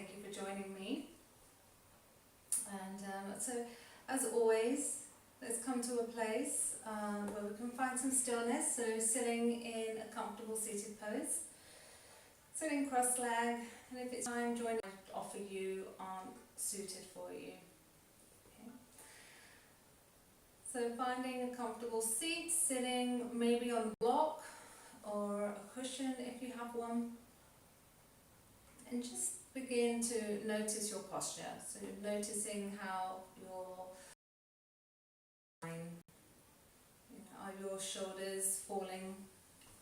thank you for joining me. And so, as always, let's come to a place where we can find some stillness. So sitting in a comfortable seated pose, sitting cross-legged, and if it's time, join I offer you aren't suited for you. Okay. So finding a comfortable seat, sitting maybe on a block or a cushion if you have one, and just begin to notice your posture. So noticing how are your shoulders falling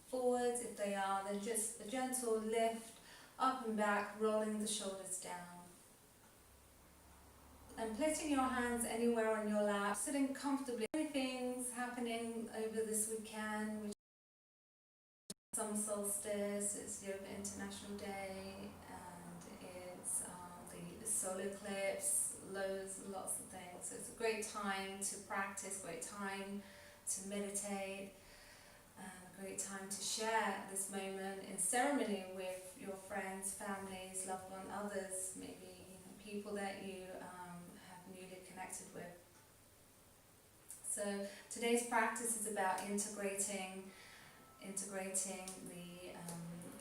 forwards? If they are, then just a gentle lift up and back, rolling the shoulders down. And placing your hands anywhere on your lap, sitting comfortably. Many things happening over this weekend, which is summer solstice, it's Yoga International Day, and it's the solar eclipse, lots of things. So it's a great time to practice, great time to meditate, and a great time to share this moment in ceremony with your friends, families, loved ones, others, maybe people that you have newly connected with. So today's practice is about integrating the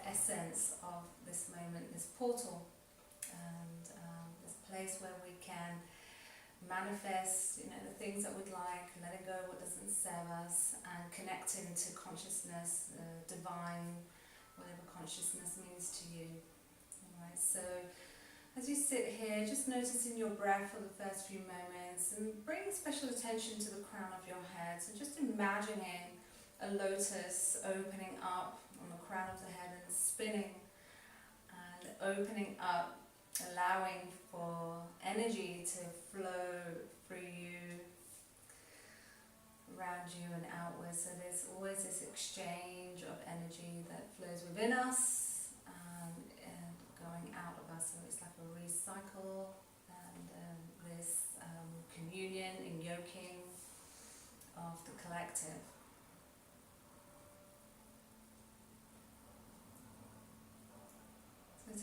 essence of this moment, this portal, and this place where we can manifest, the things that we'd like, letting go what doesn't serve us, and connecting to consciousness, divine, whatever consciousness means to you. Alright, so as you sit here, just noticing your breath for the first few moments, and bring special attention to the crown of your head. So just imagining a lotus opening up on the crown of the head and spinning and opening up, allowing for energy to flow through you, around you and outwards. So there's always this exchange of energy that flows within us and going out of us. So it's like a recycle and this communion and yoking of the collective.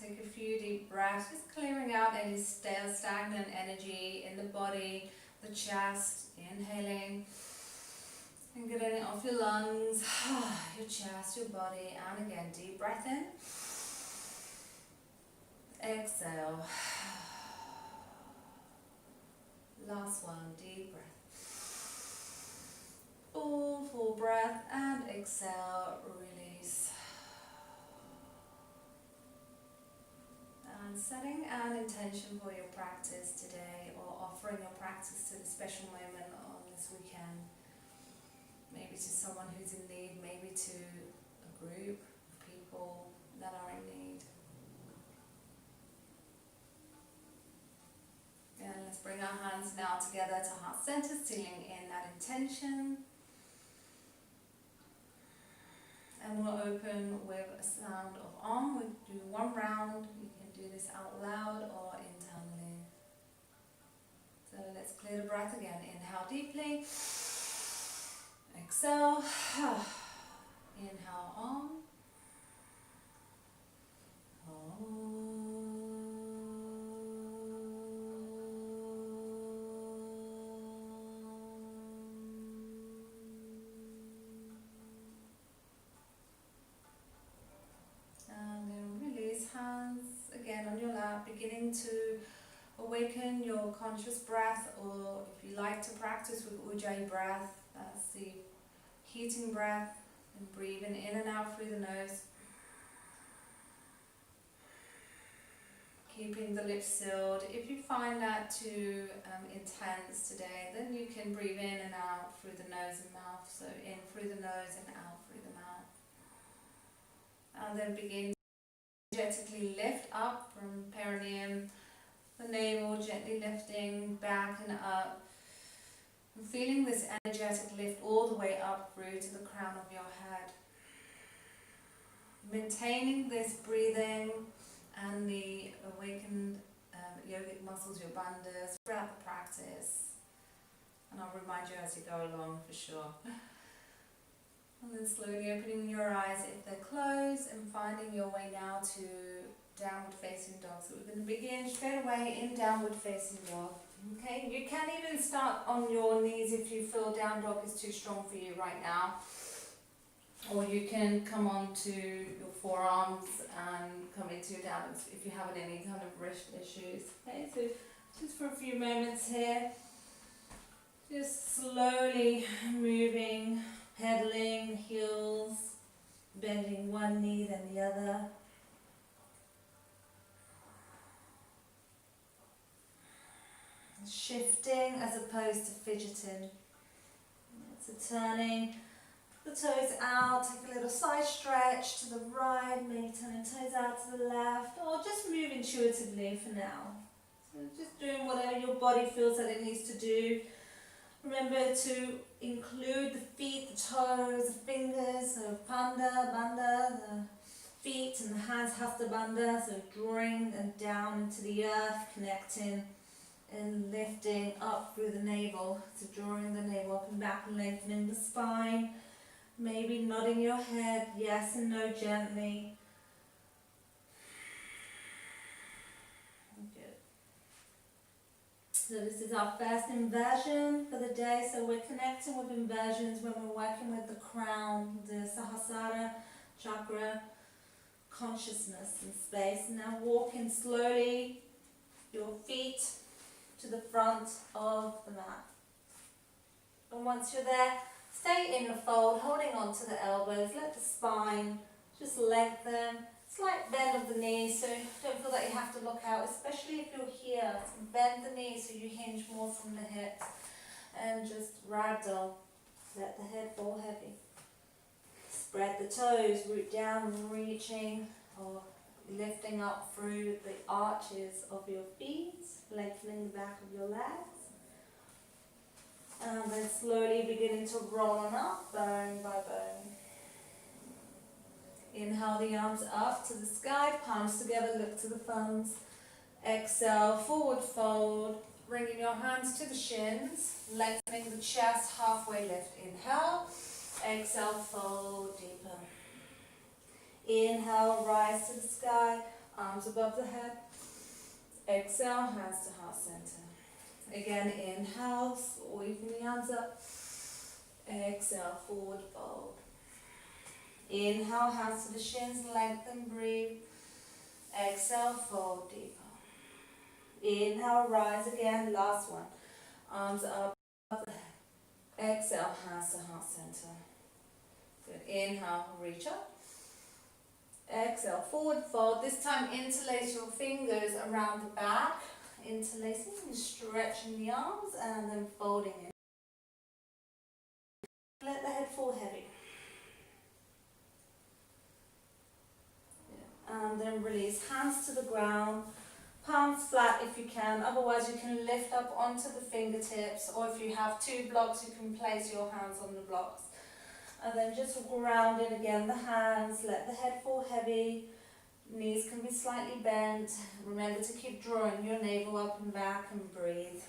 Take a few deep breaths, just clearing out any stagnant energy in the body, the chest, inhaling and getting it off your lungs, your chest, your body, and again, deep breath in, exhale, last one, deep breath, full breath, and exhale, release. And setting an intention for your practice today, or offering your practice to the special moment on this weekend. Maybe to someone who's in need, maybe to a group of people that are in need. And let's bring our hands now together to heart center, sealing in that intention. And we'll open with a sound of Om. We'll do one round. You can do this out loud or internally. So let's clear the breath again. Inhale deeply. Exhale. Inhale Om. On your lap, beginning to awaken your conscious breath, or if you like to practice with Ujjayi breath, that's the heating breath, and breathing in and out through the nose, keeping the lips sealed. If you find that too intense today, then you can breathe in and out through the nose and mouth, so in through the nose and out through the mouth, and then begin energetically lift up from perineum, the navel gently lifting back and up, and feeling this energetic lift all the way up through to the crown of your head. Maintaining this breathing and the awakened yogic muscles, your bandhas, throughout the practice. And I'll remind you as you go along for sure. And then slowly opening your eyes if they're closed and finding your way now to downward facing dog. So we're going to begin straight away in downward facing dog. Okay, you can even start on your knees if you feel down dog is too strong for you right now. Or you can come onto your forearms and come into your down if you're having any kind of wrist issues. Okay, so just for a few moments here, just slowly moving, pedaling, heels, bending one knee then the other. Shifting as opposed to fidgeting. So turning the toes out, take a little side stretch to the right, maybe turning toes out to the left, or just move intuitively for now. So just doing whatever your body feels that it needs to do. Remember to include the feet, the toes, the fingers, so panda, bandha, the feet and the hands hasta bandha, so drawing them down into the earth, connecting and lifting up through the navel, so drawing the navel up and back and lengthening the spine. Maybe nodding your head, yes and no gently. Good. So this is our first inversion for the day. So we're connecting with inversions when we're working with the crown, the Sahasrara chakra, consciousness and space. Now walking slowly, your feet to the front of the mat. And once you're there, stay in a fold, holding on to the elbows, let the spine just lengthen, slight bend of the knees, so don't feel that you have to look out, especially if you're here. So bend the knees so you hinge more from the hips, and just ragdoll, let the head fall heavy. Spread the toes, root down, reaching or lifting up through the arches of your feet, lengthening the back of your legs. And then slowly beginning to roll on up, bone by bone. Inhale the arms up to the sky, palms together, look to the thumbs. Exhale, forward fold, bringing your hands to the shins, lengthening the chest, halfway lift. Inhale, exhale, fold deeper. Inhale, rise to the sky, arms above the head. Exhale, hands to heart center. Again, inhale, sweeping the arms up. Exhale, forward fold. Inhale, hands to the shins, lengthen, breathe. Exhale, fold deeper. Inhale, rise again, last one. Arms up, above the head. Exhale, hands to heart center. Good, inhale, reach up. Exhale, forward fold. This time interlace your fingers around the back. Interlacing and stretching the arms and then folding it. Let the head fall heavy. And then release, hands to the ground, palms flat if you can, otherwise you can lift up onto the fingertips, or if you have two blocks you can place your hands on the blocks. And then just ground in again the hands, let the head fall heavy. Knees can be slightly bent. Remember to keep drawing your navel up and back and breathe.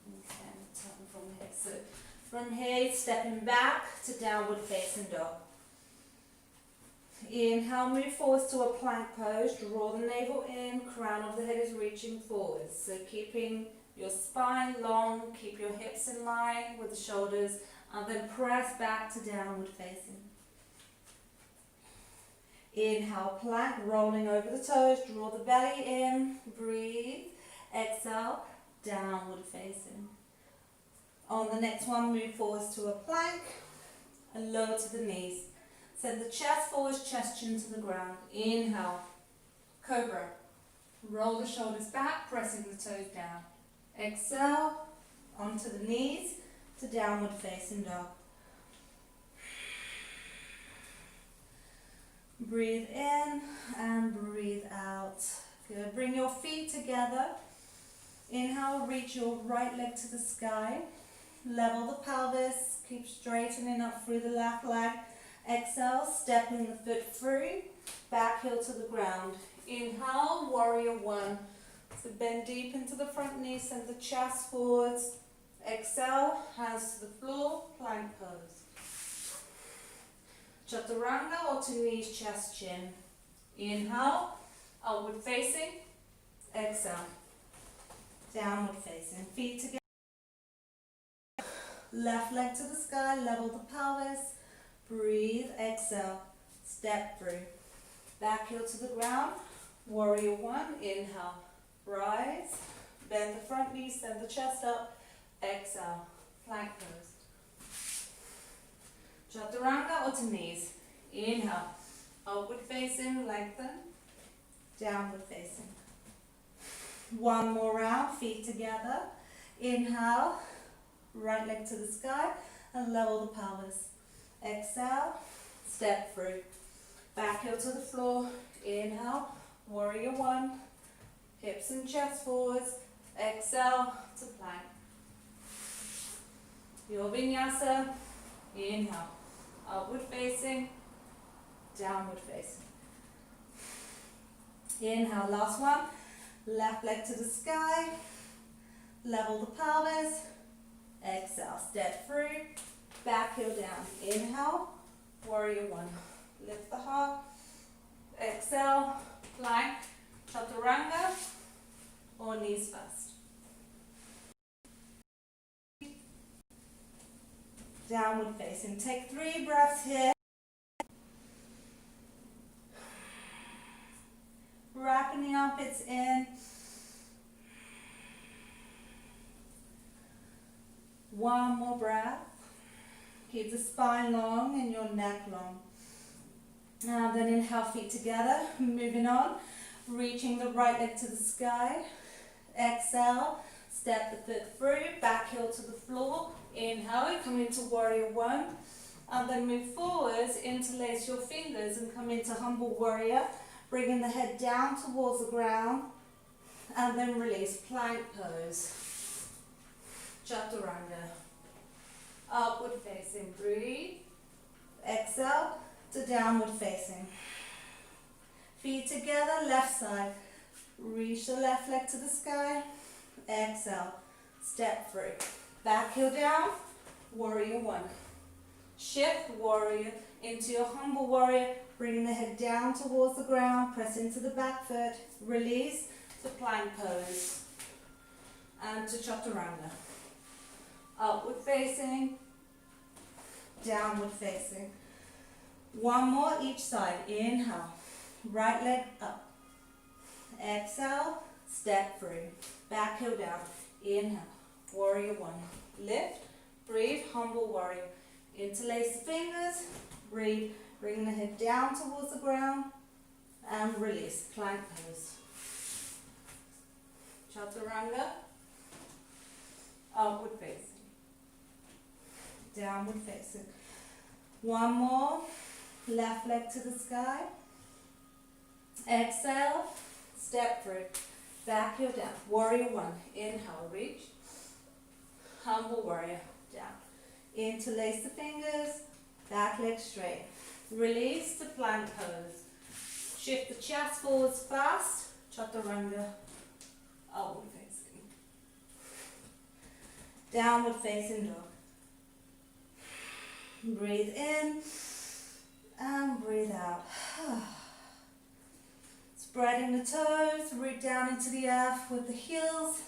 Okay, turn from here. So from here, stepping back to downward facing dog. Inhale, move forwards to a plank pose. Draw the navel in, crown of the head is reaching forwards. So keeping your spine long, keep your hips in line with the shoulders, and then press back to downward facing. Inhale, plank, rolling over the toes, draw the belly in, breathe, exhale, downward facing. On the next one, move forwards to a plank and lower to the knees. Send the chest forwards, chest chin to the ground. Inhale, cobra. Roll the shoulders back, pressing the toes down. Exhale, onto the knees to downward facing dog. Breathe in and breathe out. Good. Bring your feet together. Inhale, reach your right leg to the sky. Level the pelvis. Keep straightening up through the left leg. Exhale, stepping the foot through. Back heel to the ground. Inhale, warrior one. So bend deep into the front knee, send the chest forwards. Exhale, hands to the floor, plank pose. Chaturanga or to knees, chest, chin. Inhale, upward facing. Exhale, downward facing. Feet together. Left leg to the sky, level the pelvis. Breathe, exhale, step through. Back heel to the ground. Warrior one, inhale, rise. Bend the front knee, send the chest up. Exhale, plank pose. Chaturanga or to knees. Inhale, upward facing, lengthen. Downward facing. One more round, feet together. Inhale, right leg to the sky and level the pelvis. Exhale, step through. Back heel to the floor. Inhale, warrior one. Hips and chest forwards. Exhale to plank. Your vinyasa. Inhale, upward facing, downward facing. Inhale, last one. Left leg to the sky. Level the pelvis. Exhale, step through. Back heel down. Inhale, warrior one. Lift the heart. Exhale, plank, chaturanga, or knees first. Downward facing. Take 3 breaths here. Wrapping the armpits in. One more breath. Keep the spine long and your neck long. Now then inhale, feet together. Moving on. Reaching the right leg to the sky. Exhale. Step the foot through. Back heel to the floor. Inhale, come into warrior one. And then move forwards. Interlace your fingers and come into humble warrior. Bringing the head down towards the ground. And then release. Plank pose. Chaturanga. Upward facing. Breathe. Exhale to downward facing. Feet together, left side. Reach the left leg to the sky. Exhale. Step through. Back heel down. Warrior one. Shift warrior into your humble warrior. Bringing the head down towards the ground. Press into the back foot. Release to plank pose. And to chaturanga. Upward facing. Downward facing. One more each side. Inhale. Right leg up. Exhale. Step through. Back heel down. Inhale. Warrior one. Lift. Breathe. Humble warrior. Interlace the fingers. Breathe. Bring the head down towards the ground. And release. Plank pose. Chaturanga. Upward facing. Downward facing. One more. Left leg to the sky. Exhale. Step through. Back heel down. Warrior one. Inhale. Reach. Humble warrior. Down. Interlace the fingers. Back leg straight. Release to plank pose. Shift the chest forwards fast. Chaturanga. Upward facing. Downward facing dog. Breathe in and breathe out. Spreading the toes, root down into the earth with the heels.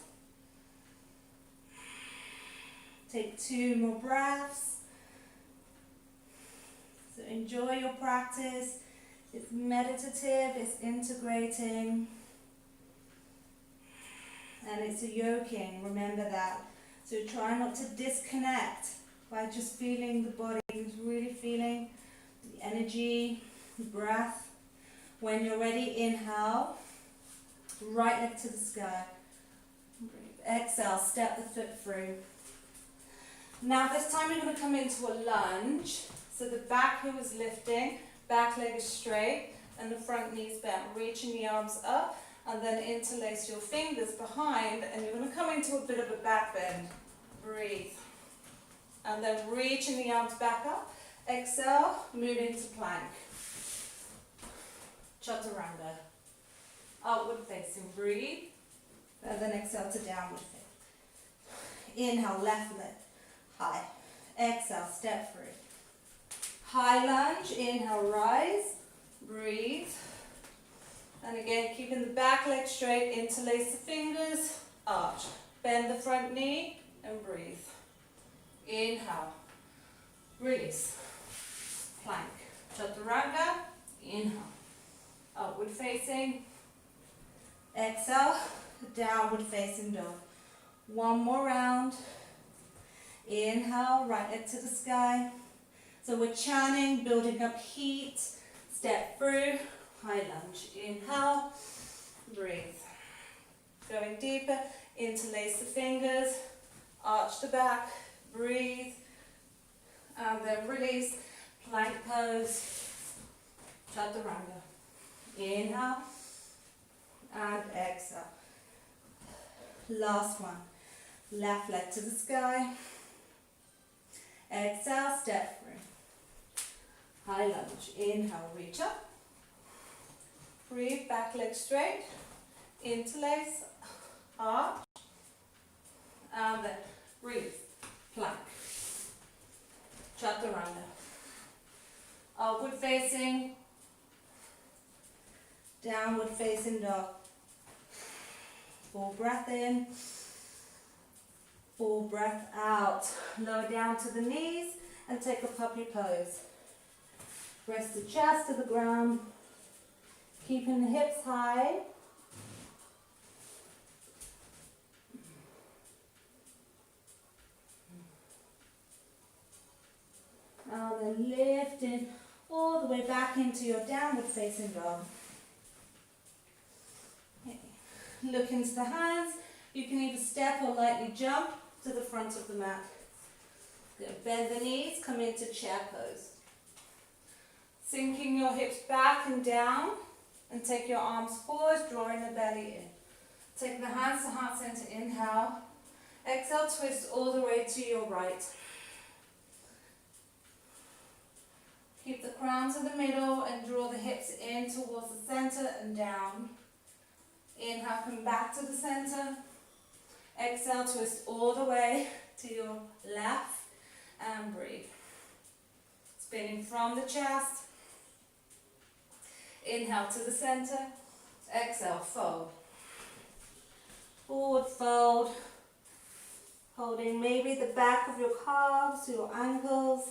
Take 2 more breaths. So enjoy your practice. It's meditative, it's integrating, and it's a yoking, remember that. So try not to disconnect by just feeling the body, just really feeling the energy, the breath. When you're ready, inhale, right leg to the sky. Exhale, step the foot through. Now this time we're going to come into a lunge. So the back heel is lifting, back leg is straight, and the front knee is bent. Reaching the arms up, and then interlace your fingers behind, and you're going to come into a bit of a back bend. Breathe. And then reaching the arms back up. Exhale, move into plank. Chaturanga. Outward facing, breathe. And then exhale to downward facing. Inhale, left leg high. Exhale, step through. High lunge, inhale, rise, breathe. And again, keeping the back leg straight, interlace the fingers, arch. Bend the front knee and breathe. Inhale, release, plank. Chaturanga, inhale. Upward facing. Exhale, downward facing dog. One more round. Inhale, right leg to the sky. So we're chanting, building up heat. Step through, high lunge. Inhale, breathe. Going deeper, interlace the fingers, arch the back, breathe. And then release, plank pose, chaturanga. Inhale and exhale. Last one. Left leg to the sky. Exhale, step through. High lunge. Inhale, reach up. Breathe, back leg straight. Interlace, arch. And then breathe, plank. Chaturanga. Upward facing. Downward facing dog. Full breath in. Full breath out. Lower down to the knees and take a puppy pose. Rest the chest to the ground. Keeping the hips high. And then lifting all the way back into your downward facing dog. Look into the hands. You can either step or lightly jump to the front of the mat. Good. Bend the knees, come into chair pose. Sinking your hips back and down and take your arms forward, drawing the belly in. Take the hands to heart center, inhale. Exhale, twist all the way to your right. Keep the crown to the middle and draw the hips in towards the center and down. Inhale, come back to the center. Exhale, twist all the way to your left and breathe. Spinning from the chest. Inhale to the center. Exhale, fold. Forward fold. Holding maybe the back of your calves, your ankles.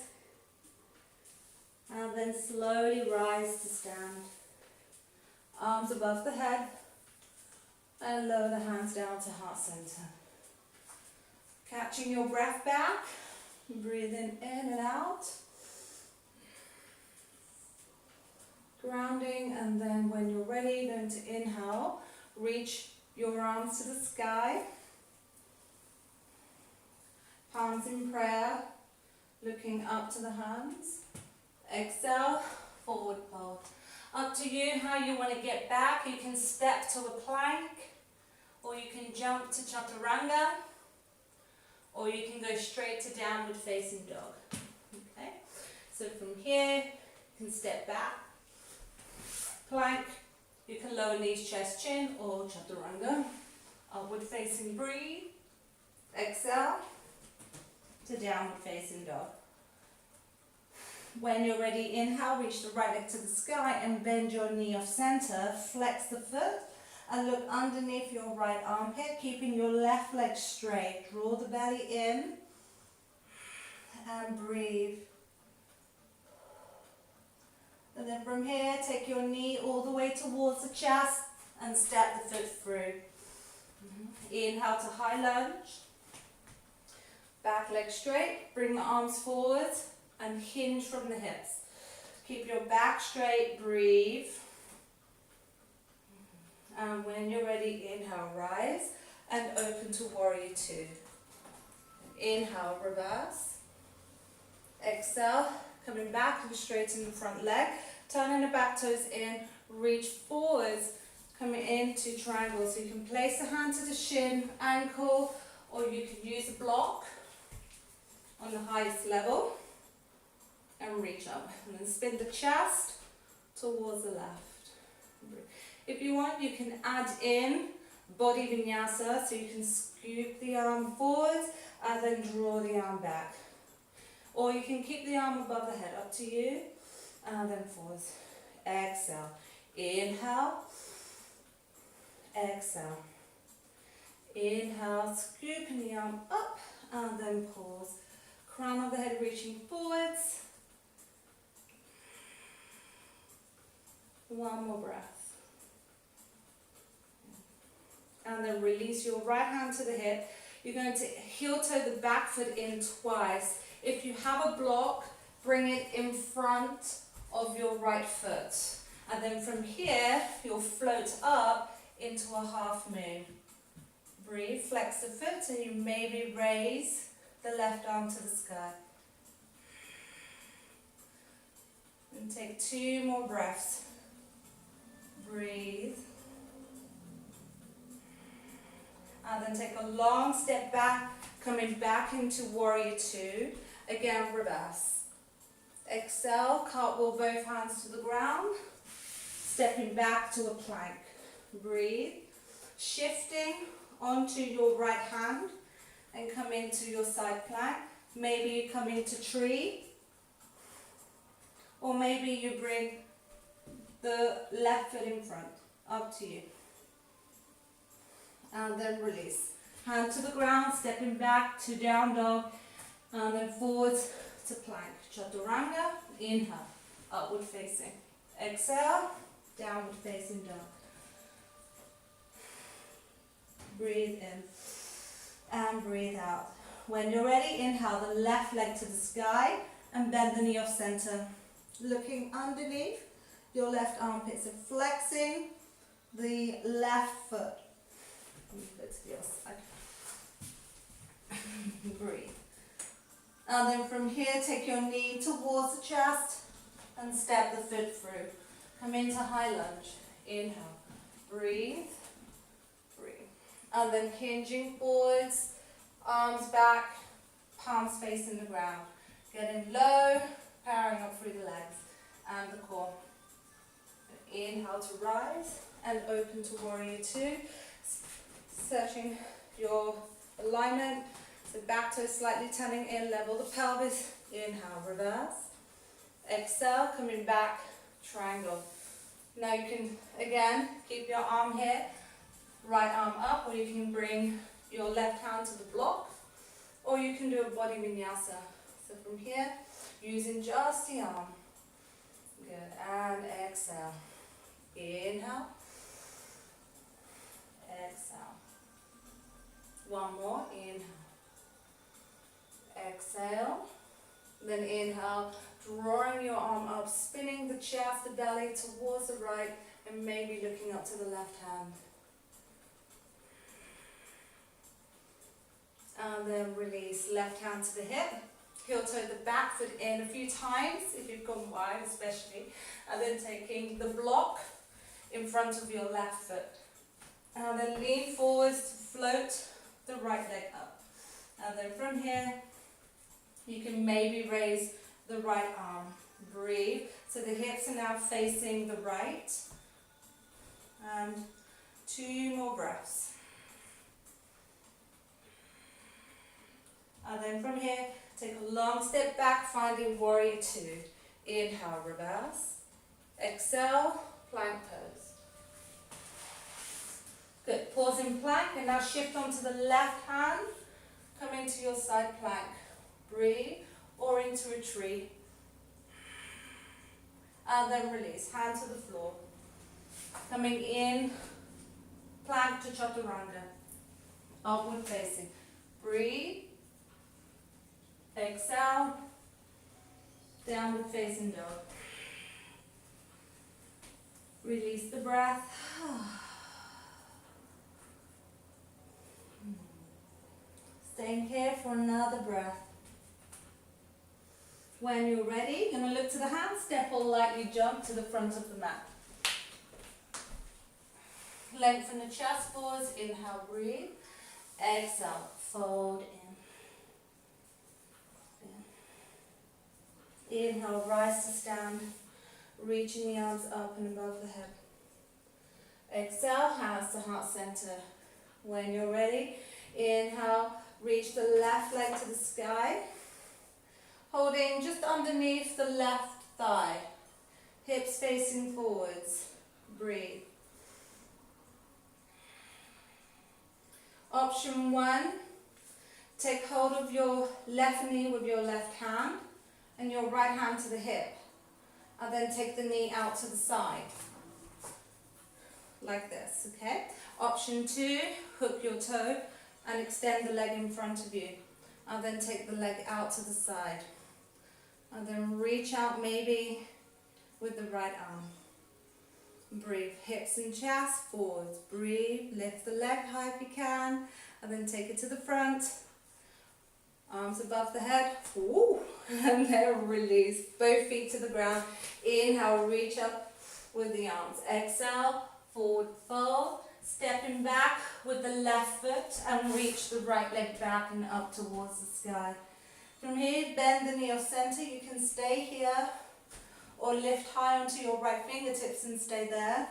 And then slowly rise to stand. Arms above the head. And lower the hands down to heart center. Catching your breath back. Breathing in and out. Grounding, and then when you're ready, going to inhale. Reach your arms to the sky. Palms in prayer. Looking up to the hands. Exhale, forward fold. Up to you how you want to get back. You can step to a plank, or you can jump to chaturanga, or you can go straight to downward facing dog. Okay, so from here, you can step back, plank, you can lower knees, chest, chin, or chaturanga. Upward facing, breathe, exhale, to downward facing dog. When you're ready, inhale, reach the right leg to the sky and bend your knee off center, flex the foot and look underneath your right armpit, keeping your left leg straight. Draw the belly in and breathe. And then from here, take your knee all the way towards the chest and step the foot through. Inhale to high lunge. Back leg straight, bring the arms forward and hinge from the hips. Keep your back straight, breathe. And when you're ready, inhale, rise and open to warrior two. Inhale, reverse. Exhale, coming back and straighten the front leg. Turning the back toes in, reach forwards, coming into triangle. So you can place the hand to the shin, ankle, or you can use a block on the highest level. And reach up, and then spin the chest towards the left. If you want, you can add in body vinyasa, so you can scoop the arm forward and then draw the arm back. Or you can keep the arm above the head, up to you. And then forwards. Exhale. Inhale. Exhale. Inhale, scooping the arm up, and then pause. Crown of the head reaching forwards. One more breath. And then release your right hand to the hip. You're going to heel toe the back foot in twice. If you have a block, bring it in front of your right foot. And then from here, you'll float up into a half moon. Breathe, flex the foot, and you maybe raise the left arm to the sky. And take 2 more breaths. Breathe. And then take a long step back, coming back into warrior 2. Again, reverse. Exhale, cartwheel both hands to the ground. Stepping back to a plank. Breathe. Shifting onto your right hand and come into your side plank. Maybe you come into tree, or maybe you bring the left foot in front, up to you. And then release. Hand to the ground, stepping back to down dog, and then forwards to plank. Chaturanga, inhale, upward facing. Exhale, downward facing dog. Breathe in and breathe out. When you're ready, inhale the left leg to the sky and bend the knee off center. Looking underneath your left armpit, so flexing the left foot. Go to the other side. Breathe. And then from here, take your knee towards the chest and step the foot through. Come into high lunge. Inhale. Breathe. And then hinging forwards, arms back, palms facing the ground. Getting low, powering up through the legs and the core. Inhale to rise and open to warrior 2. Searching your alignment. So back toe slightly turning in, level the pelvis. Inhale, reverse. Exhale, coming back, triangle. Now you can, again, keep your arm here. Right arm up, or you can bring your left hand to the block, or you can do a body vinyasa. So from here, using just the arm. Good, and exhale. Inhale. Exhale. One more, inhale. Exhale. Then inhale, drawing your arm up, spinning the chest, the belly towards the right, and maybe looking up to the left hand. And then release, left hand to the hip, heel toe the back foot in a few times, if you've gone wide especially, and then taking the block in front of your left foot. And then lean forwards to float the right leg up. And then from here, you can maybe raise the right arm. Breathe, so the hips are now facing the right. And 2 more breaths. And then from here, take a long step back, finding warrior 2. Inhale, reverse. Exhale, plank pose. Good, pause in plank, and now shift onto the left hand. Come into your side plank. Breathe, or into a tree. And then release, hand to the floor. Coming in, plank to chaturanga. Upward facing. Breathe. Exhale, downward facing dog. Release the breath. Staying here for another breath. When you're ready, you're going to look to the hands, step or lightly jump to the front of the mat. Lengthen the chest forwards, inhale, breathe. Exhale, fold in. Inhale, rise to stand, reaching the arms up and above the head. Exhale, hands to heart center. When you're ready, inhale, reach the left leg to the sky. Holding just underneath the left thigh. Hips facing forwards. Breathe. Option 1, take hold of your left knee with your left hand and your right hand to the hip. And then take the knee out to the side. Like this, okay? Option 2, hook your toe and extend the leg in front of you. And then take the leg out to the side. And then reach out maybe with the right arm. Breathe, hips and chest forwards. Breathe, lift the leg high if you can. And then take it to the front. Arms above the head. Ooh. And then release. Both feet to the ground. Inhale, reach up with the arms. Exhale, forward fold. Stepping back with the left foot and reach the right leg back and up towards the sky. From here, bend the knee off center. You can stay here or lift high onto your right fingertips and stay there.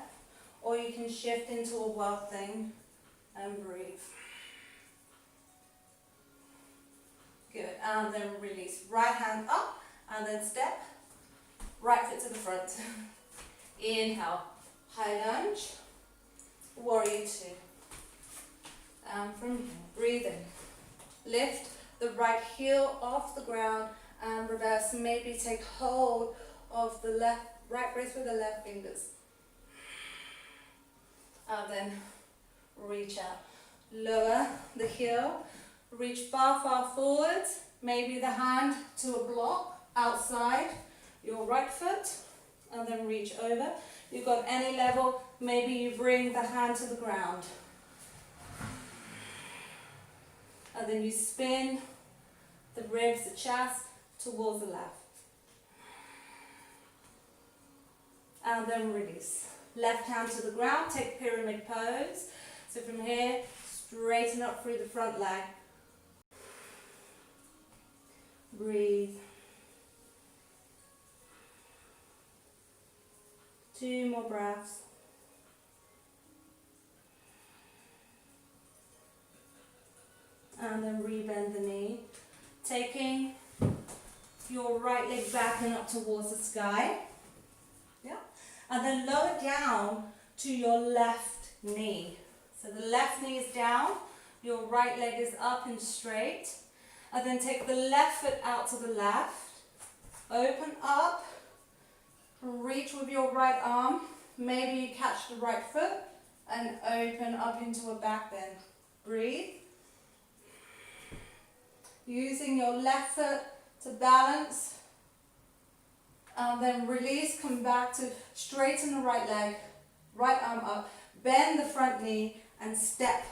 Or you can shift into a wild thing and breathe. Good, and then release. Right hand up and then step. Right foot to the front. Inhale, high lunge. Warrior 2. And from here, breathe in. Lift the right heel off the ground and reverse. Maybe take hold of the right wrist with the left fingers. And then reach out. Lower the heel. Reach far, far forwards. Maybe the hand to a block outside your right foot. And then reach over. You've got any level. Maybe you bring the hand to the ground. And then you spin the ribs, the chest towards the left. And then release. Left hand to the ground, take pyramid pose. So from here, straighten up through the front leg. Breathe. 2 more breaths. And then rebend the knee. Taking your right leg back and up towards the sky. Yeah. And then lower down to your left knee. So the left knee is down, your right leg is up and straight. And then take the left foot out to the left. Open up. Reach with your right arm. Maybe you catch the right foot and open up into a back bend. Breathe. Using your left foot to balance. And then release, come back to straighten the right leg, right arm up, bend the front knee and step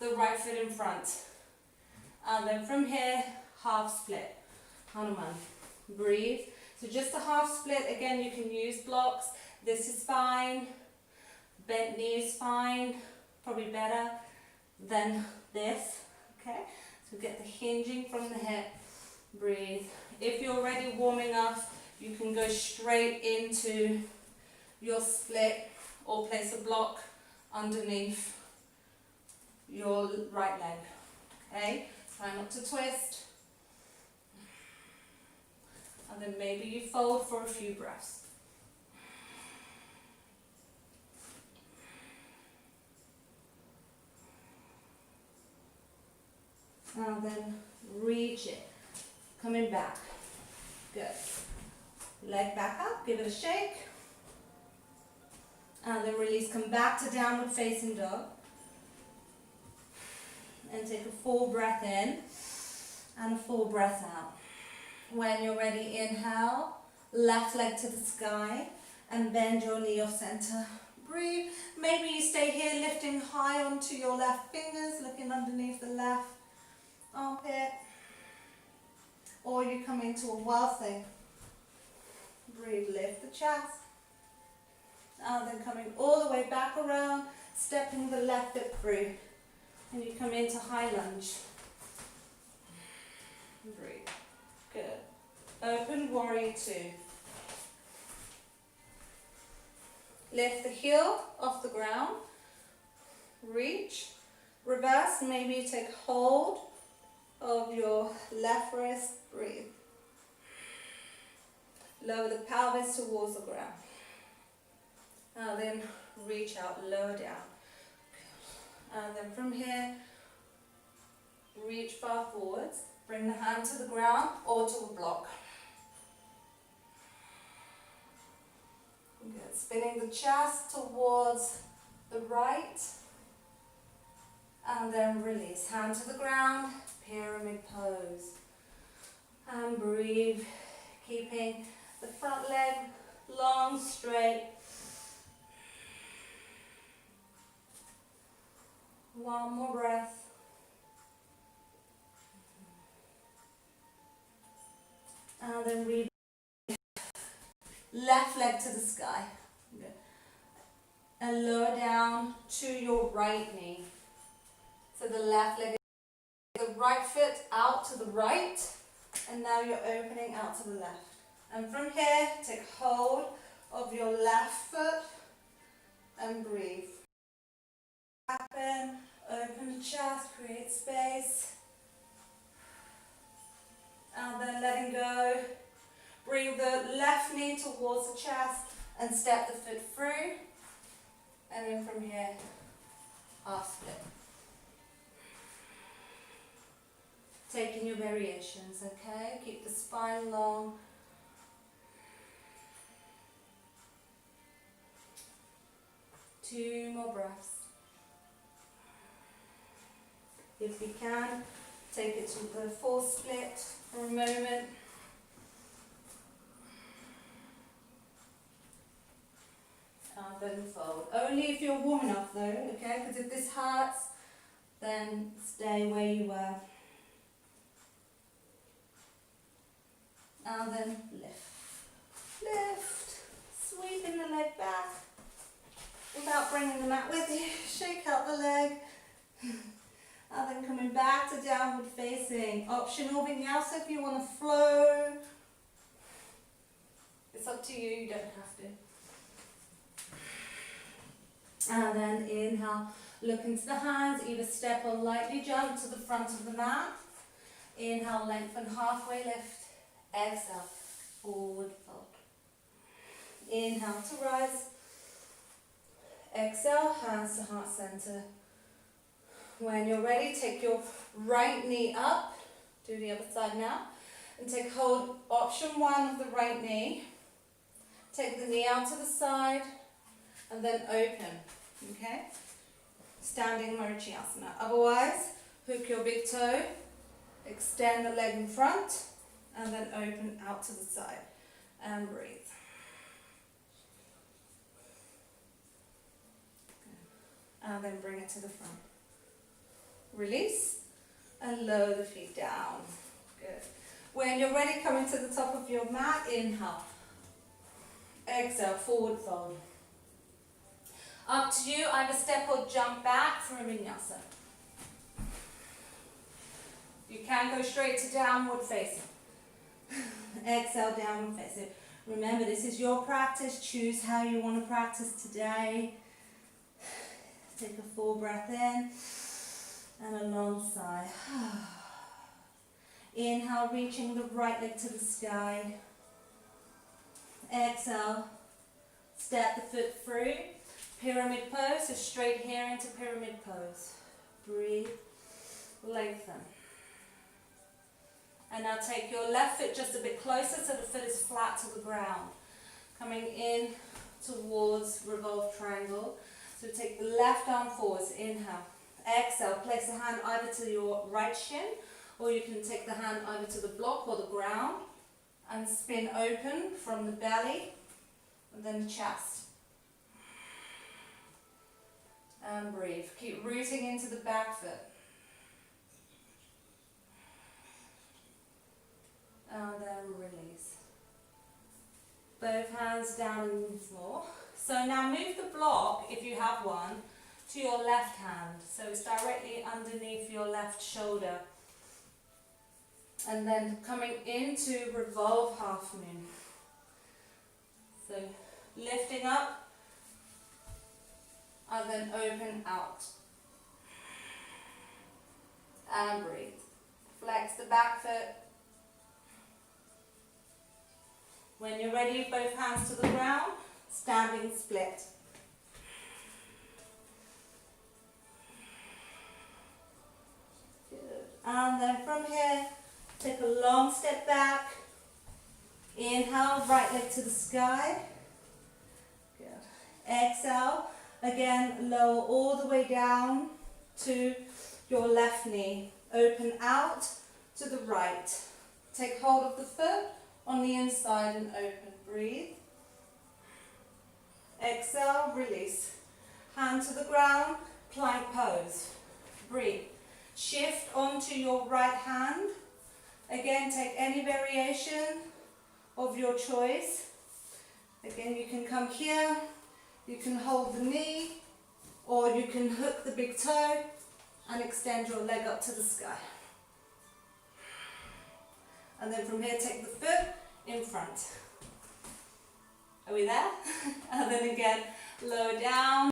the right foot in front. And then from here, half split, Hanuman. Breathe. So just a half split, again you can use blocks. This is fine, bent knee is fine, probably better than this, okay? So get the hinging from the hip, breathe. If you're already warming up, you can go straight into your split or place a block underneath your right leg, okay? Try not to twist. And then maybe you fold for a few breaths. And then reach it, coming back. Good. Leg back up, give it a shake. And then release, come back to downward facing dog. And take a full breath in and a full breath out. When you're ready, inhale, left leg to the sky and bend your knee off center. Breathe. Maybe you stay here lifting high onto your left fingers, looking underneath the left armpit. Or you come into a wild thing. Breathe, lift the chest. And then coming all the way back around, stepping the left foot through. And you come into high lunge. Breathe. Good. Open warrior 2. Lift the heel off the ground. Reach. Reverse. Maybe you take hold of your left wrist. Breathe. Lower the pelvis towards the ground. And then reach out, lower down. And then from here, reach far forwards. Bring the hand to the ground or to a block. Good. Spinning the chest towards the right. And then release. Hand to the ground, pyramid pose. And breathe, keeping the front leg long, straight. One more breath. And then breathe. Left leg to the sky. Good. And lower down to your right knee. So the left leg, the right foot out to the right. And now you're opening out to the left. And from here, take hold of your left foot and breathe. Happen, open the chest, create space. And then letting go. Bring the left knee towards the chest and step the foot through. And then from here, half split. Taking your variations, okay? Keep the spine long. Two more breaths. If you can, take it to the full split for a moment. And then fold. Only if you're warm enough though, okay? Because if this hurts, then stay where you were. And then lift. Lift. Sweeping the leg back. Without bringing the mat with you. Shake out the leg. And then coming back to downward facing. Optional vinyasa if you want to flow. It's up to you, you don't have to. And then inhale, look into the hands, either step or lightly jump to the front of the mat. Inhale, lengthen, halfway lift. Exhale, forward fold. Inhale to rise. Exhale, hands to heart center. When you're ready, take your right knee up. Do the other side now. And take hold, option one of the right knee. Take the knee out to the side. And then open. Okay? Standing mobilising. Otherwise, hook your big toe. Extend the leg in front. And then open out to the side. And breathe. And then bring it to the front. Release. And lower the feet down. Good. When you're ready, coming to the top of your mat, inhale. Exhale, forward fold. Up to you, either step or jump back for a vinyasa. You can go straight to downward facing. Exhale, downward facing. Remember, this is your practice. Choose how you want to practice today. Take a full breath in and a long sigh. Inhale, reaching the right leg to the sky. Exhale, step the foot through. Pyramid pose, so straight here into pyramid pose. Breathe, lengthen. And now take your left foot just a bit closer so the foot is flat to the ground. Coming in towards revolved triangle. So take the left arm forwards, inhale. Exhale, place the hand either to your right shin, or you can take the hand either to the block or the ground, and spin open from the belly, and then the chest. And breathe. Keep rooting into the back foot. And then release. Both hands down on the floor. So now move the block, if you have one, to your left hand. So it's directly underneath your left shoulder. And then coming into revolve half moon. So lifting up. And then open out. And breathe. Flex the back foot. When you're ready, both hands to the ground, standing split. Good. And then from here, take a long step back. Inhale, right leg to the sky. Good. Exhale, again, lower all the way down to your left knee. Open out to the right. Take hold of the foot on the inside and open. Breathe. Exhale, release. Hand to the ground, plank pose. Breathe. Shift onto your right hand. Again, take any variation of your choice. Again, you can come here, you can hold the knee, or you can hook the big toe and extend your leg up to the sky. And then from here, take the foot in front. Are we there? And then again, lower down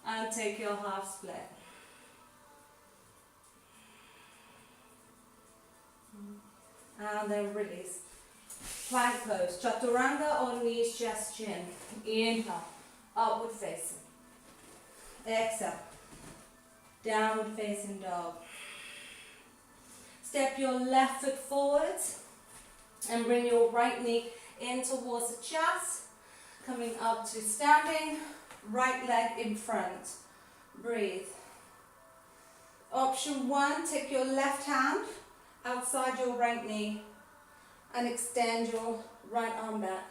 and take your half split. And then release. Plank pose, chaturanga or knees, chest, chin. Inhale, upward facing. Exhale, downward facing dog. Step your left foot forwards and bring your right knee in towards the chest. Coming up to standing, right leg in front. Breathe. Option 1, take your left hand outside your right knee and extend your right arm back.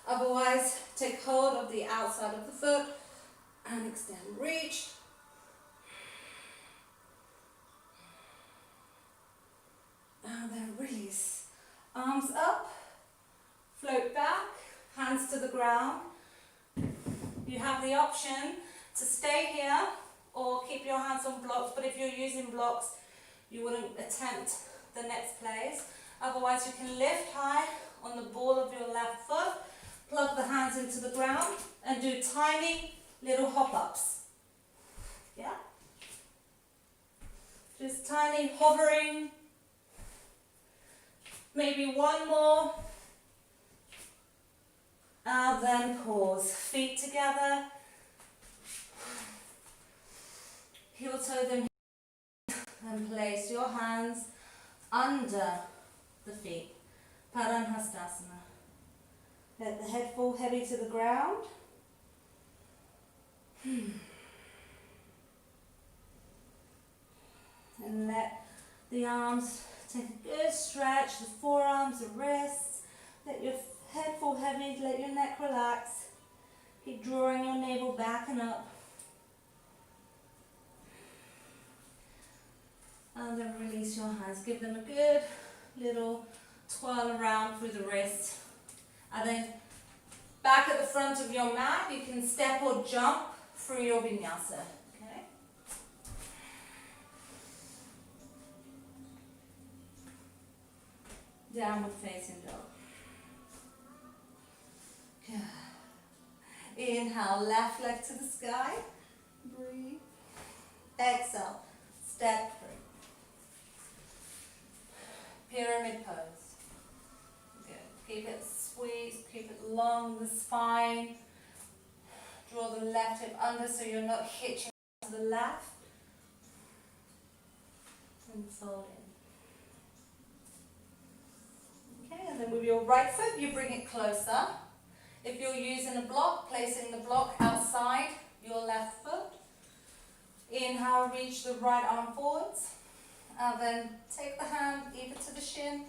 Otherwise, take hold of the outside of the foot and extend. Reach. And then release. Arms up, float back, hands to the ground. You have the option to stay here or keep your hands on blocks, but if you're using blocks, you wouldn't attempt the next place. Otherwise, you can lift high on the ball of your left foot, plug the hands into the ground, and do tiny little hop-ups. Yeah? Just tiny hovering. Maybe one more. And then pause. Feet together. Heel toe them. And place your hands under the feet. Padangusthasana. Let the head fall heavy to the ground. And let the arms take a good stretch, the forearms, the wrists. Let your head fall heavy, let your neck relax. Keep drawing your navel back and up. And then release your hands. Give them a good little twirl around through the wrist. And then back at the front of your mat, you can step or jump through your vinyasa. Okay? Downward facing dog. Good. Inhale, left leg to the sky. Breathe. Exhale, step through. Pyramid pose. Good. Keep it squeezed, keep it long, the spine. Draw the left hip under so you're not hitching to the left. And fold in. Okay, and then with your right foot, you bring it closer. If you're using a block, placing the block outside your left foot. Inhale, reach the right arm forwards. And then take the hand either to the shin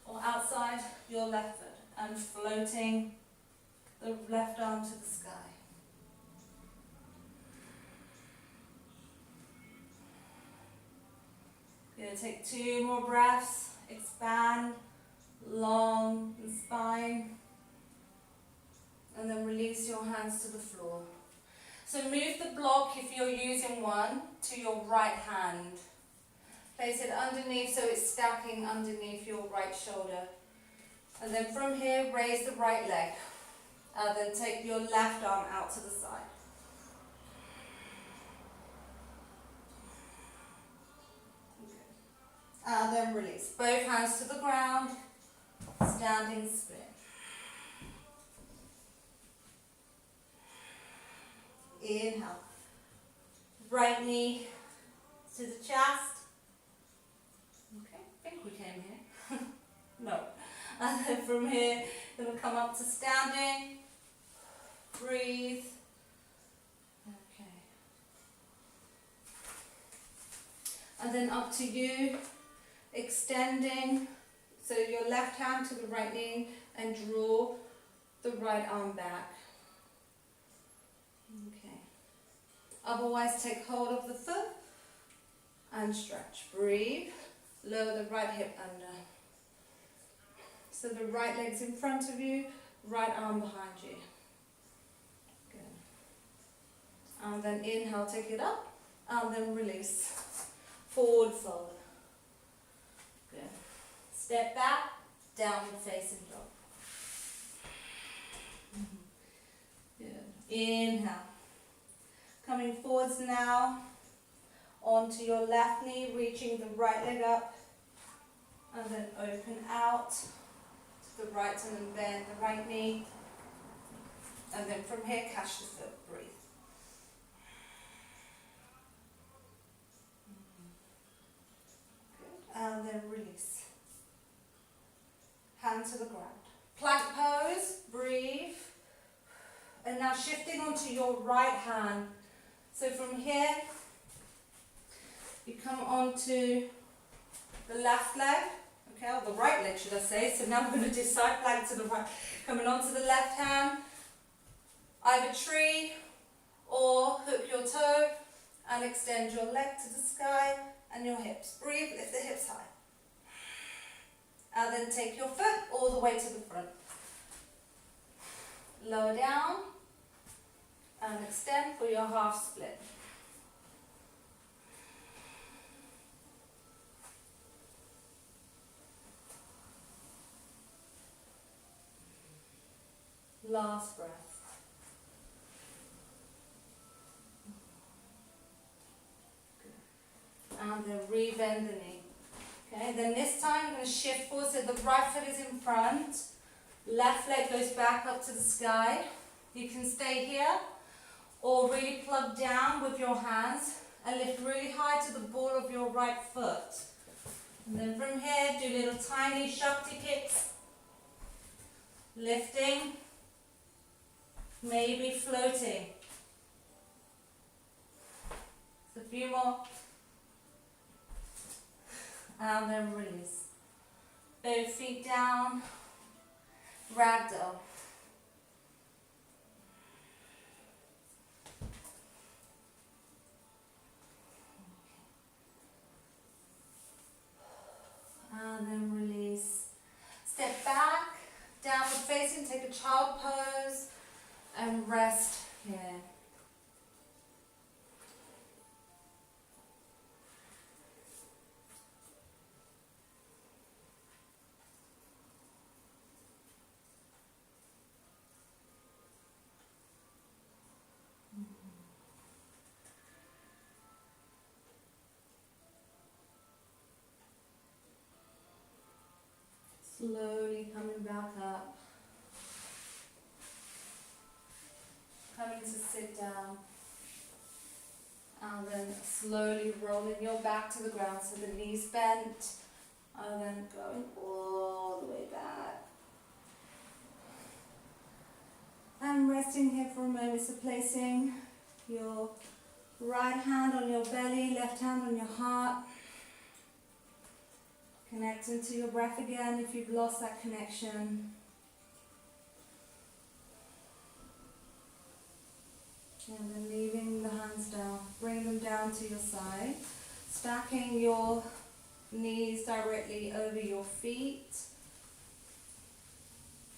or outside your left foot and floating the left arm to the sky. Good, take 2 more breaths, expand, long the spine, and then release your hands to the floor. So move the block, if you're using one, to your right hand. Place it underneath so it's stacking underneath your right shoulder. And then from here, raise the right leg. And then take your left arm out to the side. And then release. Both hands to the ground, standing split. Inhale. Right knee to the chest. Okay, I think we came here. No. And then from here, then we'll come up to standing. Breathe. Okay. And then up to you, extending. So your left hand to the right knee and draw the right arm back. Okay. Otherwise, take hold of the foot and stretch. Breathe. Lower the right hip under. So the right leg's in front of you, right arm behind you. Good. And then inhale, take it up, and then release. Forward fold. Good. Step back, downward facing dog. Good. Inhale. Coming forwards now, onto your left knee, reaching the right leg up, and then open out to the right, and then bend the right knee, and then from here, catch the foot, breathe. Good, and then release. Hand to the ground. Plank pose, breathe, and now shifting onto your right hand. So from here, you come onto the left leg, okay, or the right leg should I say. So now we're going to do side plank to the right. Coming onto the left hand, either tree or hook your toe and extend your leg to the sky and your hips. Breathe, lift the hips high. And then take your foot all the way to the front. Lower down and extend for your half split. Last breath. Good. And then re-bend the knee. Okay, then this time I'm going to shift forward so the right foot is in front. Left leg goes back up to the sky. You can stay here or really plug down with your hands and lift really high to the ball of your right foot. And then from here, do little tiny Shakti kicks. Lifting. Maybe floating. So a few more. And then release. Both feet down. Ragdoll. And then release. Step back. Downward facing. Take a child pose. And rest here. Slowly coming back up. Coming to sit down. And then slowly rolling your back to the ground so the knees bent. And then going all the way back. And resting here for a moment, so placing your right hand on your belly, left hand on your heart. Connecting to your breath again if you've lost that connection. And then leaving the hands down, bring them down to your side. Stacking your knees directly over your feet.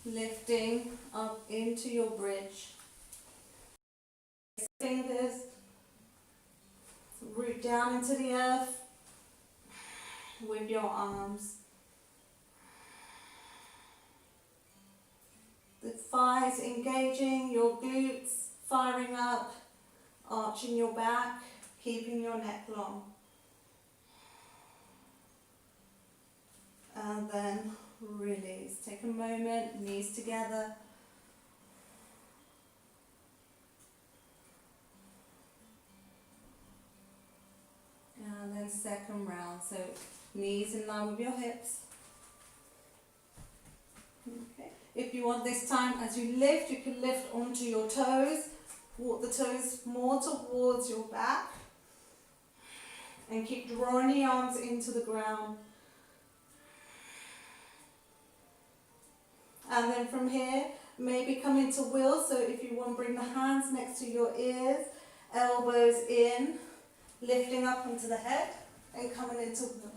Lifting up into your bridge. Fingers root down into the earth with your arms. The thighs engaging, your glutes firing up, arching your back, keeping your neck long. And then release. Take a moment, knees together. and second round. So knees in line with your hips. Okay. If you want this time, as you lift, you can lift onto your toes. Walk the toes more towards your back. And keep drawing the arms into the ground. And then from here, maybe come into wheel. So if you want, bring the hands next to your ears, elbows in, lifting up onto the head, and coming into wheel.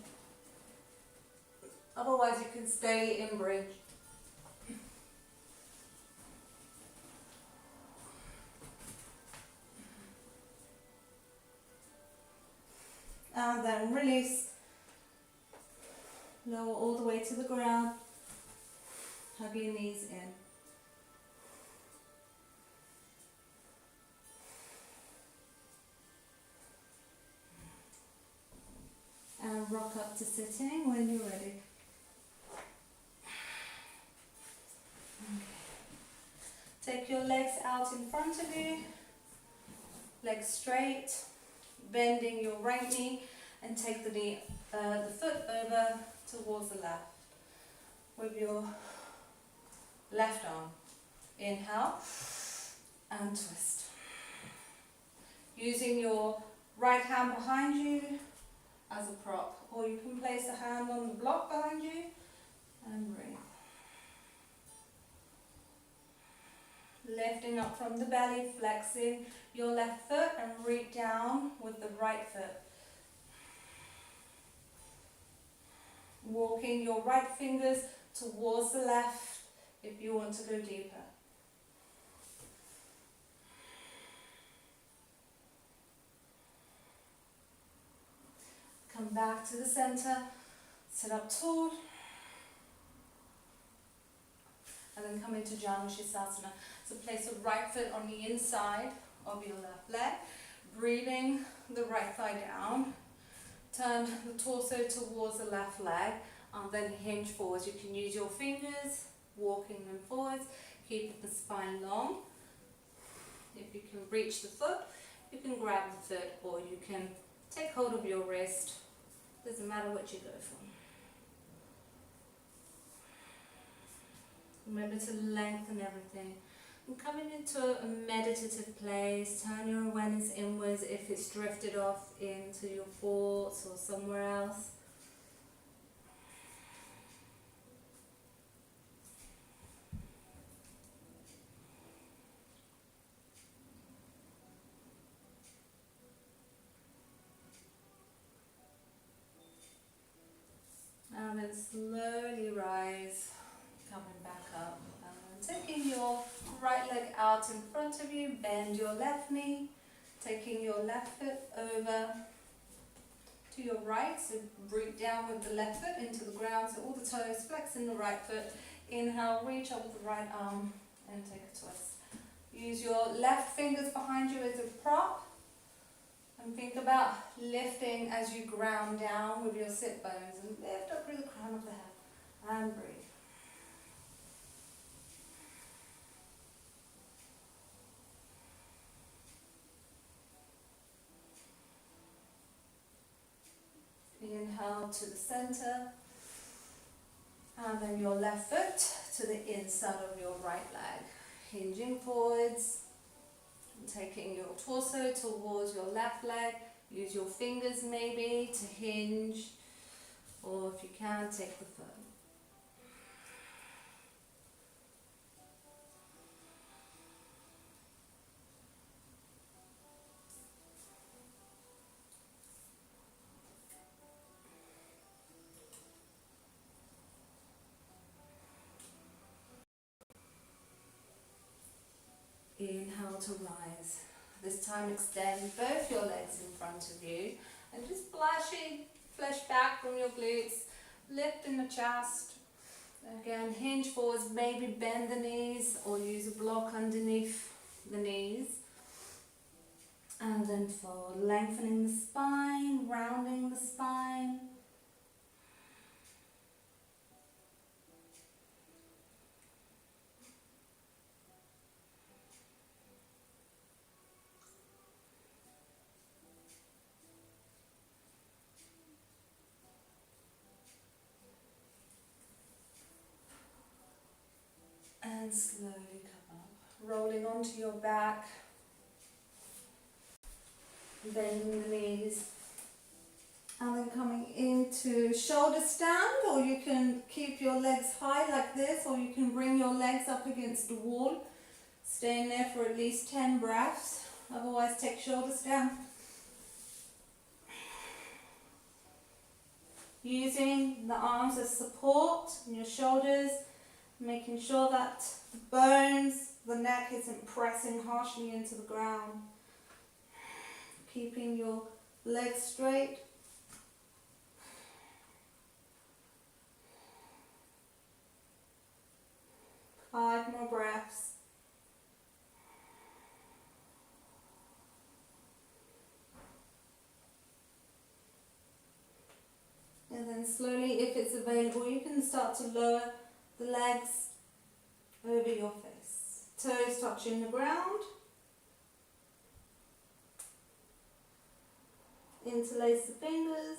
Otherwise, you can stay in bridge. And then release. Lower all the way to the ground. Hug your knees in. And rock up to sitting when you're ready. Okay. Take your legs out in front of you. Legs straight. Bending your right knee and take the foot over towards the left with your left arm. Inhale and twist. Using your right hand behind you as a prop, or you can place a hand on the block behind you and breathe. Lifting up from the belly, flexing your left foot and reach down with the right foot. Walking your right fingers towards the left if you want to go deeper. Come back to the center, sit up tall, and then come into Janushisasana. So place the right foot on the inside of your left leg, breathing the right thigh down, turn the torso towards the left leg, and then hinge forwards. You can use your fingers, walking them forwards, keep the spine long. If you can reach the foot, you can grab the foot, or you can take hold of your wrist. Doesn't matter what you go for. Remember to lengthen everything. And coming into a meditative place, turn your awareness inwards if it's drifted off into your thoughts or somewhere else. And then slowly rise, coming back up. Taking your right leg out in front of you, bend your left knee, taking your left foot over to your right, so breathe down with the left foot into the ground, so all the toes, flexing the right foot, inhale, reach up with the right arm and take a twist. Use your left fingers behind you as a prop and think about lifting as you ground down with your sit bones and lift up through the crown of the head and breathe. Inhale to the center, and then your left foot to the inside of your right leg, hinging forwards, taking your torso towards your left leg. Use your fingers maybe to hinge, or if you can, take the foot. Inhale to rise. This time extend both your legs in front of you and just flesh back from your glutes, lift in the chest. Again, hinge forwards, maybe bend the knees or use a block underneath the knees. And then for lengthening the spine, rounding the spine. rolling onto your back, bending the knees, and then coming into shoulder stand, or you can keep your legs high like this, or you can bring your legs up against the wall, staying there for at least 10 breaths, otherwise take shoulder stand. Using the arms as support in your shoulders, making sure that the bones, the neck isn't pressing harshly into the ground. Keeping your legs straight. Five more breaths. And then slowly, if it's available, you can start to lower the legs over your face. Toes touching the ground. Interlace the fingers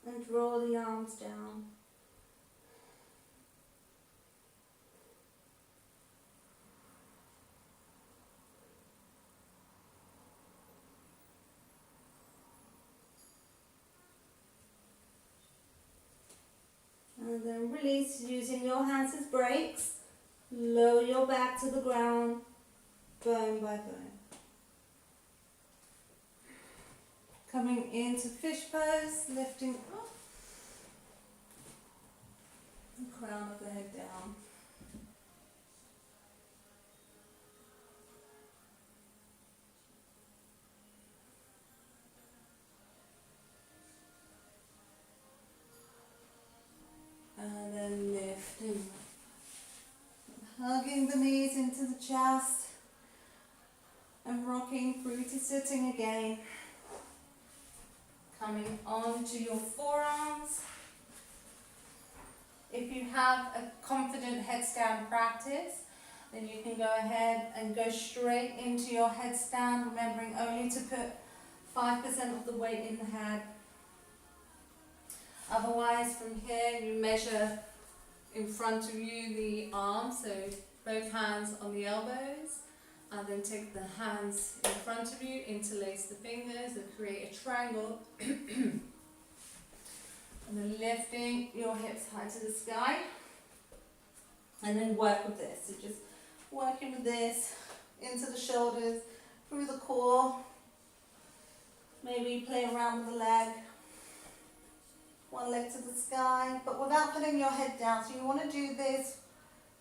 and draw the arms down. And then release using your hands as brakes. Lower your back to the ground, bone by bone. Coming into fish pose, lifting up. The crown of the head down. And then lifting. Hugging the knees into the chest. And rocking through to sitting again. Coming onto your forearms. If you have a confident headstand practice, then you can go ahead and go straight into your headstand, remembering only to put 5% of the weight in the head. Otherwise, from here, you measure in front of you the arms, so both hands on the elbows, and then take the hands in front of you, interlace the fingers and create a triangle. And then lifting your hips high to the sky. And then work with this. So just working with this into the shoulders, through the core. Maybe play around with the leg. One leg to the sky, but without putting your head down. So you want to do this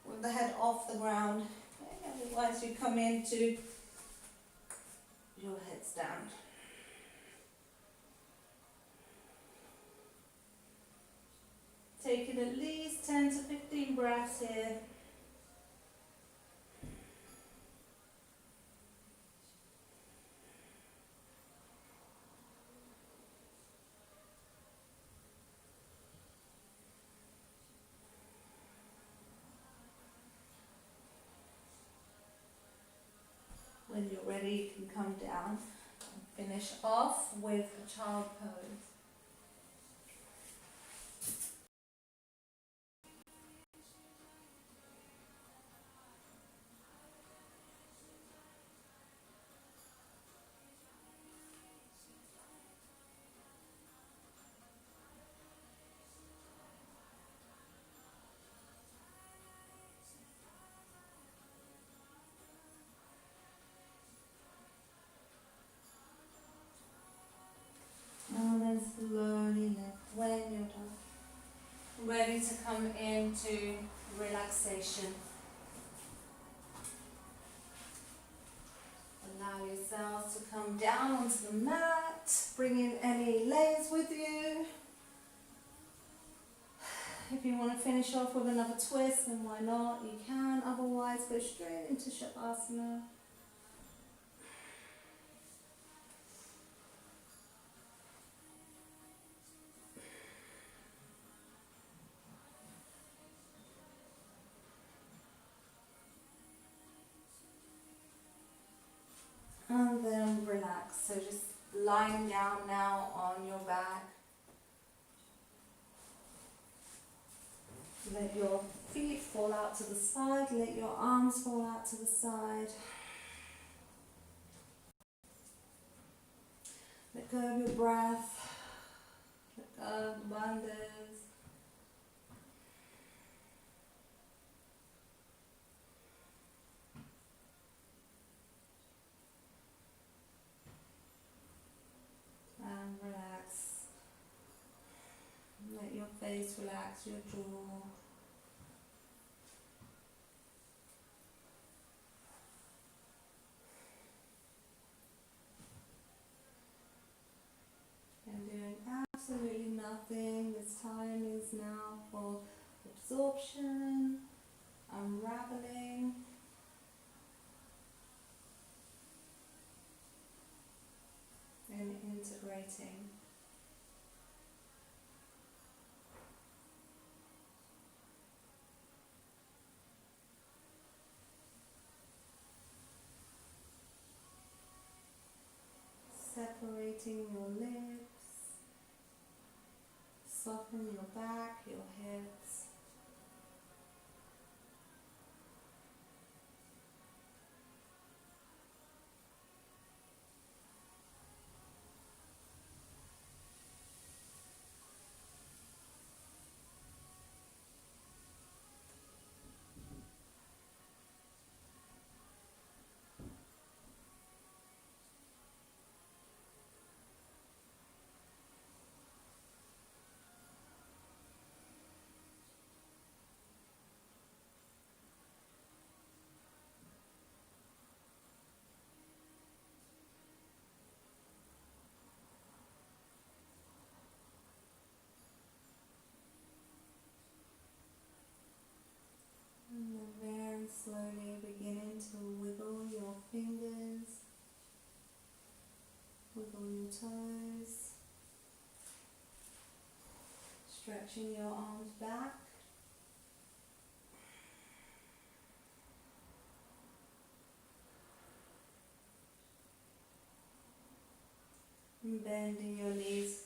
with the head off the ground. Okay? Otherwise you come into your headstand. Taking at least 10 to 15 breaths here. When you're ready, you can come down and finish off with a child pose. And then slowly lift when you're done. Ready to come into relaxation. Allow yourselves to come down onto the mat. Bring in any layers with you. If you want to finish off with another twist, then why not? You can. Otherwise, go straight into Shavasana. And then relax. So just lying down now on your back. Let your feet fall out to the side, let your arms fall out to the side. Let go of your breath, let go of the bandhas. And relax. Let your face relax, your jaw. And doing absolutely nothing. This time is now for absorption, unraveling, and integrating. Separating your lips, soften your back, your hips. And then very slowly beginning to wiggle your fingers, wiggle your toes, stretching your arms back. And bending your knees.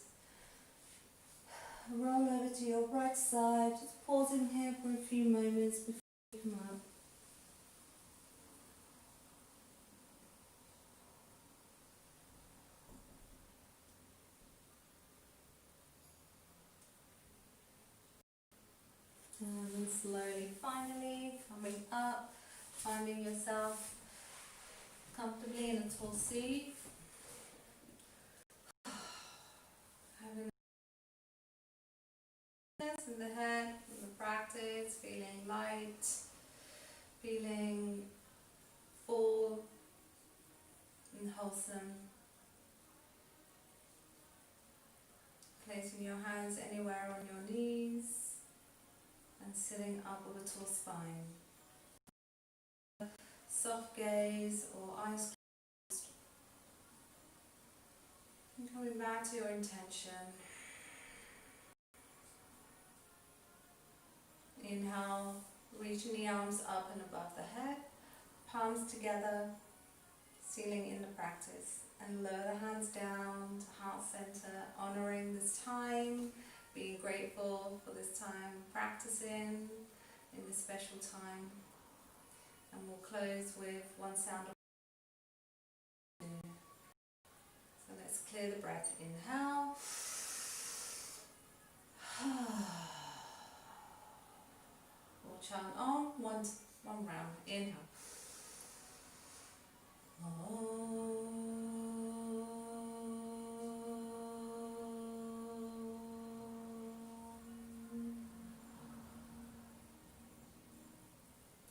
Roll over to your right side, just pausing here for a few moments before you come up. And then slowly, finally, coming up, finding yourself comfortably in a tall seat. Having this in the head, in the practice, feeling light, feeling full and wholesome. Placing your hands anywhere on your knees and sitting up with a tall spine. Soft gaze or eyes closed. And coming back to your intention. Inhale, reaching the arms up and above the head, palms together, sealing in the practice. And lower the hands down to heart center, honoring this time, being grateful for this time practicing in this special time. And we'll close with one sound of so let's clear the breath. Inhale. We'll chant on one round. Inhale.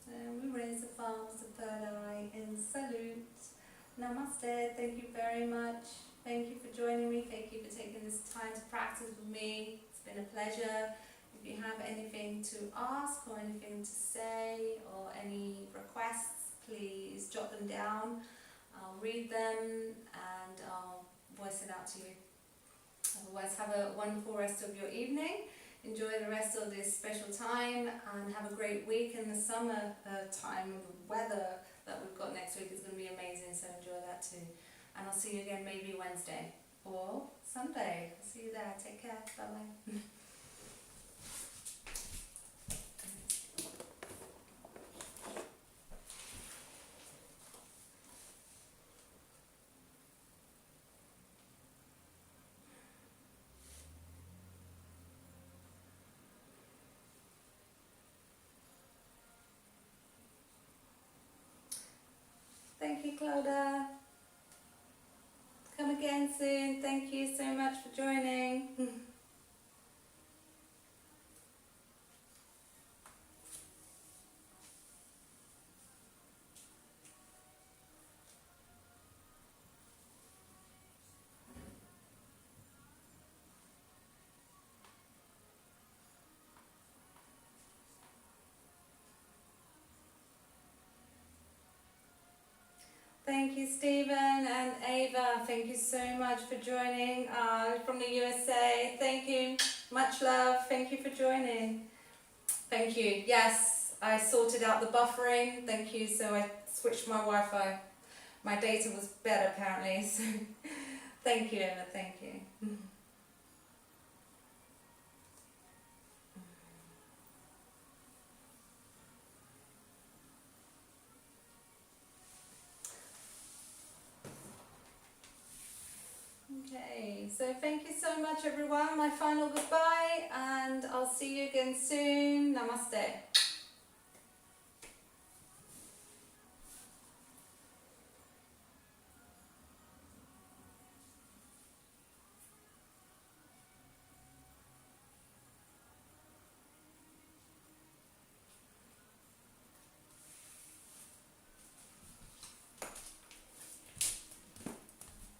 And we raise the palms, the third eye in salute. Namaste. Thank you very much. Thank you for joining me. Thank you for taking this time to practice with me. It's been a pleasure. If you have anything to ask or anything to say or any requests, please jot them down. I'll read them and I'll voice it out to you. Otherwise, have a wonderful rest of your evening. Enjoy the rest of this special time and have a great week in the summer time. The weather that we've got next week is going to be amazing, so enjoy that too. And I'll see you again maybe Wednesday or Sunday. I'll see you there. Take care. Bye bye. Thank you, Cloda. Come again soon. Thank you so much for joining. Thank you, Stephen and Ava. Thank you so much for joining from the USA. Thank you. Much love. Thank you for joining. Thank you. Yes, I sorted out the buffering. Thank you. So I switched my Wi-Fi. My data was better apparently. So thank you, Emma. Thank you. Okay, so thank you so much everyone. My final goodbye and I'll see you again soon. Namaste.